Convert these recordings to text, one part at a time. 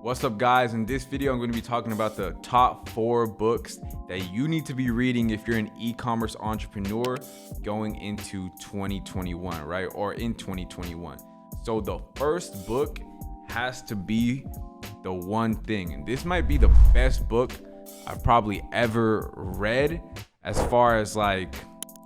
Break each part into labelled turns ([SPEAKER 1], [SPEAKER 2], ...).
[SPEAKER 1] What's up, guys? In this video, I'm going to be talking about the top 4 books that you need to be reading if you're an e-commerce entrepreneur going into 2021, right? Or in 2021. So the first book has to be The One Thing. And this might be the best book I've probably ever read, as far as like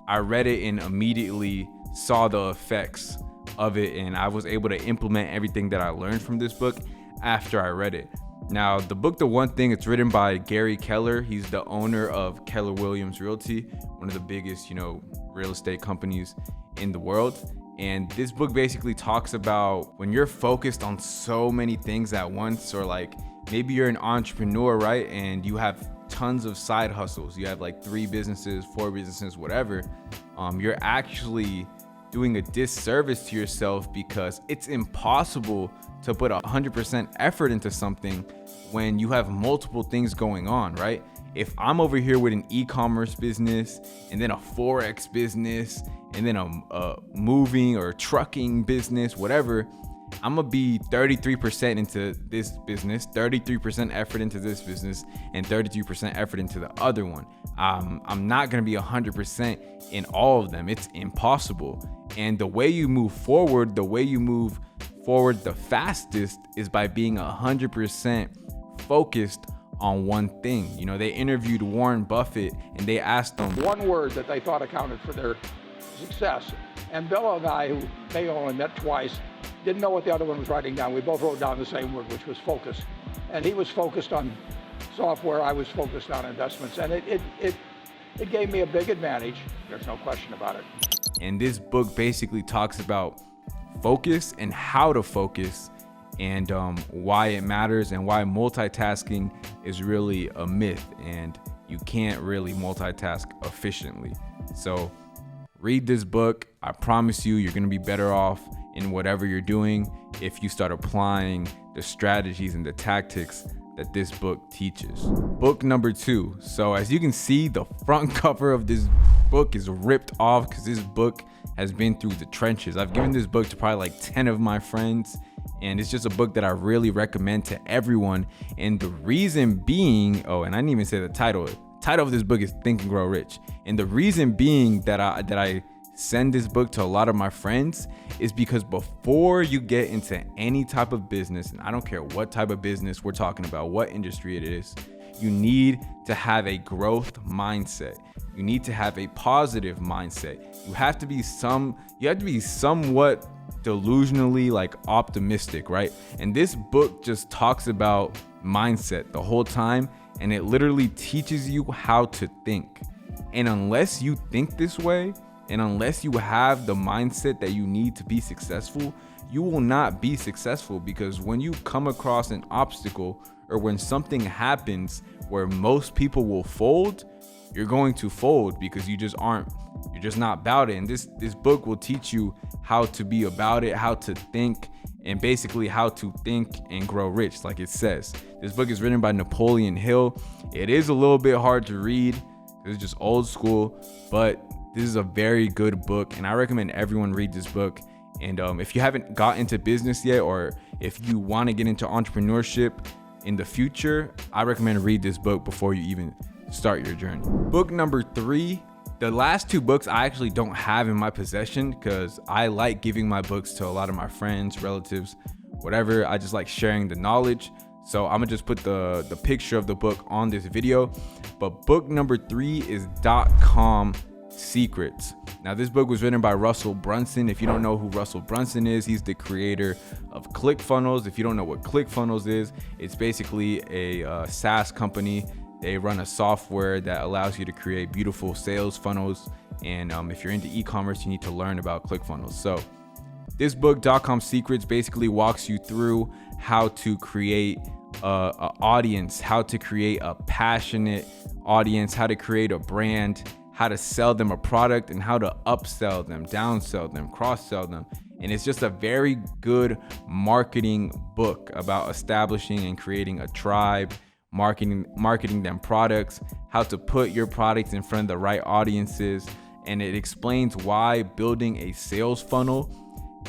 [SPEAKER 1] I read it and immediately saw the effects of it, and I was able to implement everything that I learned from this book after I read it. Now, the book The One Thing, it's written by Gary Keller. He's the owner of Keller Williams Realty, one of the biggest, real estate companies in the world. And this book basically talks about when you're focused on so many things at once, or like maybe you're an entrepreneur, right? And you have tons of side hustles. You have like 3 businesses, 4 businesses, whatever. You're actually doing a disservice to yourself, because it's impossible to put 100% effort into something when you have multiple things going on, right? If I'm over here with an e-commerce business and then a Forex business and then a moving or trucking business, whatever, I'm gonna be 33% into this business, 33% effort into this business, and 32% effort into the other one. I'm not gonna be 100% in all of them. It's impossible. And the way you move forward, the fastest is by being 100% focused on one thing. They interviewed Warren Buffett and they asked him
[SPEAKER 2] one word that they thought accounted for their success. And Bill and I, who may only met twice, didn't know what the other one was writing down. We both wrote down the same word, which was focus. And he was focused on software, I was focused on investments. And it gave me a big advantage. There's no question about it.
[SPEAKER 1] And this book basically talks about focus and how to focus, and why it matters, and why multitasking is really a myth and you can't really multitask efficiently. So read this book. I promise you're going to be better off in whatever you're doing if you start applying the strategies and the tactics that this book teaches. Book number 2. So as you can see, the front cover of this book is ripped off because this book has been through the trenches. I've given this book to probably like 10 of my friends, and it's just a book that I really recommend to everyone. And the reason being, and I didn't even say the title. The title of this book is Think and Grow Rich. And the reason being that I send this book to a lot of my friends is because before you get into any type of business, and I don't care what type of business we're talking about, what industry it is, you need to have a growth mindset. You need to have a positive mindset. You have to be somewhat delusionally like optimistic, right? And this book just talks about mindset the whole time, and it literally teaches you how to think. And unless you think this way, and unless you have the mindset that you need to be successful, you will not be successful. Because when you come across an obstacle, or when something happens where most people will fold, you're going to fold because you're just not about it. And this book will teach you how to be about it, how to think, and basically how to think and grow rich, like it says. This book is written by Napoleon Hill. It is a little bit hard to read. It's just old school, but this is a very good book, and I recommend everyone read this book. And if you haven't got into business yet, or if you want to get into entrepreneurship in the future, I recommend read this book before you even start your journey. Book number 3. The last 2 books I actually don't have in my possession, because I like giving my books to a lot of my friends, relatives, whatever. I just like sharing the knowledge. So I'm gonna just put the picture of the book on this video. But book number 3 is Dotcom Secrets. Now, this book was written by Russell Brunson. If you don't know who Russell Brunson is, he's the creator of ClickFunnels. If you don't know what ClickFunnels is, it's basically a SaaS company. They run a software that allows you to create beautiful sales funnels. And if you're into e-commerce, you need to learn about ClickFunnels. So this book, Dotcom Secrets, basically walks you through how to create an audience, how to create a passionate audience, how to create a brand, how to sell them a product, and how to upsell them, downsell them, cross-sell them. And it's just a very good marketing book about establishing and creating a tribe, marketing them products, how to put your products in front of the right audiences. And it explains why building a sales funnel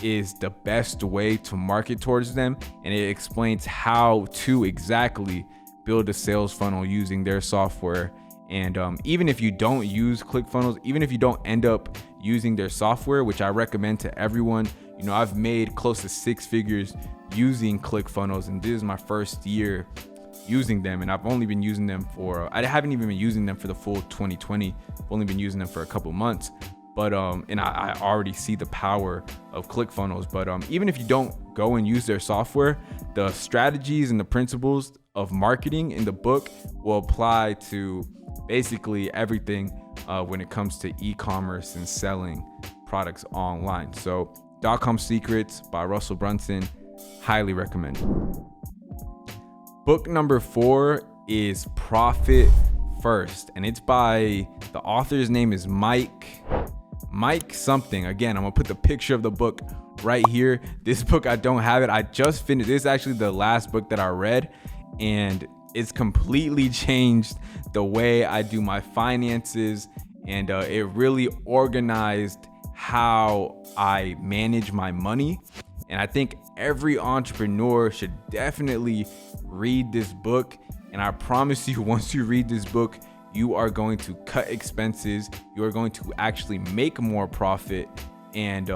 [SPEAKER 1] is the best way to market towards them, and it explains how to exactly build a sales funnel using their software. And even if you don't use ClickFunnels, even if you don't end up using their software, which I recommend to everyone, you know, I've made close to 6 figures using ClickFunnels, and this is my first year using them, and I've only been using them I haven't even been using them for the full 2020. I've only been using them for a couple months, but and I already see the power of ClickFunnels. But even if you don't go and use their software, the strategies and the principles of marketing in the book will apply to basically everything when it comes to e-commerce and selling products online. So Dotcom Secrets by Russell Brunson, highly recommend. Book number 4 is Profit First, and it's by, the author's name is Mike something. Again, I'm gonna put the picture of the book right here. This book, I don't have it. I just finished. This is actually the last book that I read, and it's completely changed the way I do my finances, and it really organized how I manage my money. And I think every entrepreneur should definitely read this book. And I promise you, once you read this book, you are going to cut expenses. You are going to actually make more profit. And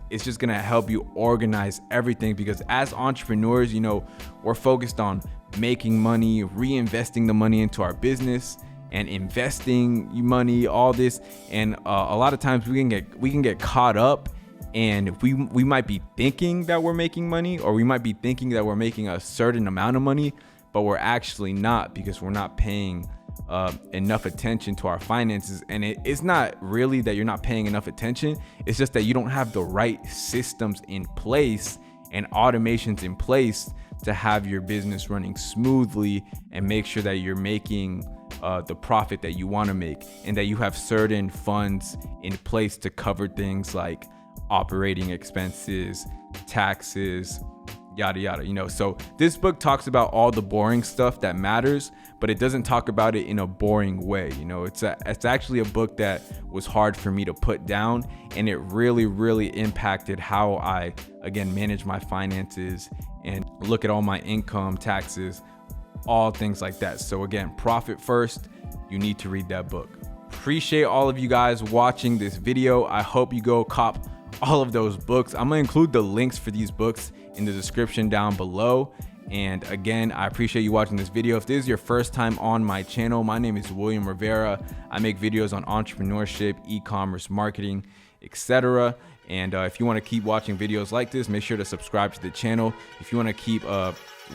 [SPEAKER 1] it's just going to help you organize everything, because as entrepreneurs, you know, we're focused on making money, reinvesting the money into our business, and investing money, all this. And a lot of times we can get caught up, and we might be thinking that we're making money, or we might be thinking that we're making a certain amount of money, but we're actually not, because we're not paying enough attention to our finances. And it's not really that you're not paying enough attention. It's just that you don't have the right systems in place and automations in place to have your business running smoothly and make sure that you're making the profit that you want to make, and that you have certain funds in place to cover things like operating expenses, taxes, yada yada, you know. So this book talks about all the boring stuff that matters, but it doesn't talk about it in a boring way. You know, it's actually a book that was hard for me to put down, and it really impacted how I, again, manage my finances and look at all my income, taxes, all things like that. So again, Profit First, you need to read that book. Appreciate all of you guys watching this video. I hope you go cop all of those books. I'm gonna include the links for these books in the description down below. And again, I appreciate you watching this video. If this is your first time on my channel, my name is William Rivera. I make videos on entrepreneurship, e-commerce, marketing, etc. And if you want to keep watching videos like this, make sure to subscribe to the channel. If you want to keep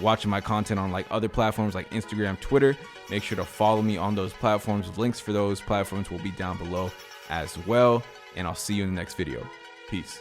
[SPEAKER 1] watching my content on like other platforms like Instagram, Twitter, make sure to follow me on those platforms. Links for those platforms will be down below as well. And I'll see you in the next video. Peace.